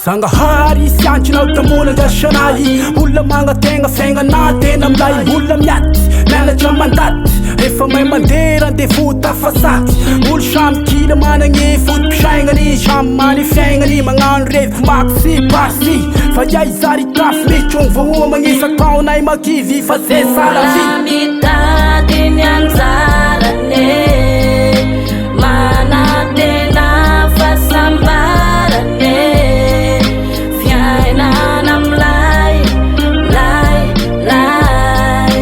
Zangahary sy antsinao tambola andrasanahy olona magnategna fiaignana tena Mlay olona miaty mianatra mandaty efa mahay mandeha rendez-vous tafasaty olo samy kila managny fotom-pisainany samy many fiaignany magnano revy mako sy basy fa iay zary tafy mitrogno vahoa magnisa taonay makivy fa zay salavy mitady ny anjarane manatena fahasambarane Fiainana Mlay, Mlay, Mlay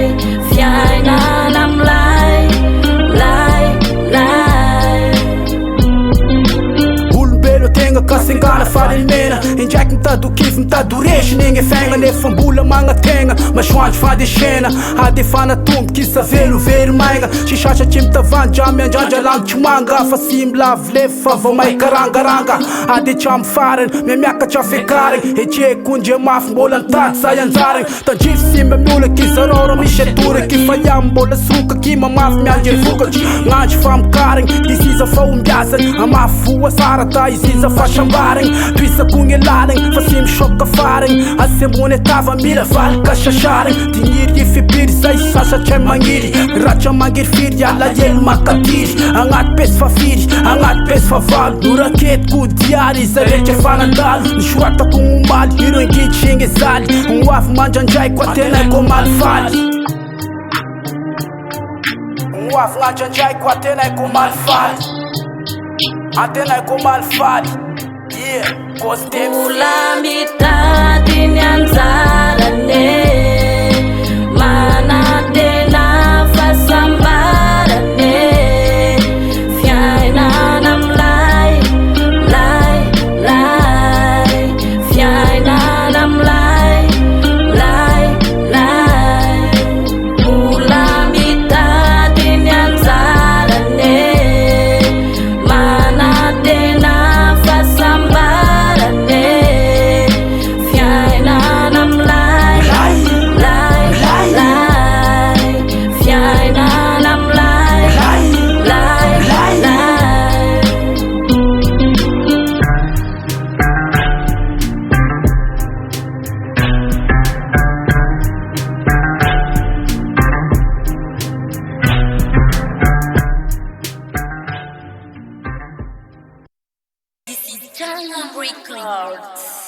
Fiainana Mlay, Mlay, Mlay olombelo tegna kasengana fahalemana indraiky mitady kify mitady resy negny fiaigna nefa mbola magnategna masoandro fandesena adefana tomboky izy savelovelo maigna sy sasatry mitavandra miandrandra langitry manga fa sy milavo lefa fa vao may karangaranga ade tramo farany miamiakatra fiakarigny etreko ndre mafy mbola nitady say anjaragny tandrify sy miamiolaky izarora misy atoraky fa iamy mbola sokaky mamafy miandry vokatry gnandro famokarigny disiza fa ombiasany amafy voa sara ta iziza fa sambarigny toisakogny alalagny fa sy misoka farigny asembony atava mila valika sasarigny digniry ifipiry zay sasatray magniry ratra mangiry firy alahelo makatiry agnaty pesy fafiry agnaty pesy favalo noraketiko diary iza rehetra fanandalo nisoratako gnomaly iro angitry egny zaly gnoavy mandrandraiko atenaiko malifaly gnoavy gnandrandraiko atenaiko malifaly atenaiko malifaly Ula mitady ny anjarane manatena fahasambarane Fiainana Mlay, Mlay, Mlay Fiainana Mlay, Mlay, Mlay Ula mitady ny anjarane manatena Fiainana Mlay, Mlay, Mlay Fiainana Mlay, Mlay, Mlay This is Jungle Records.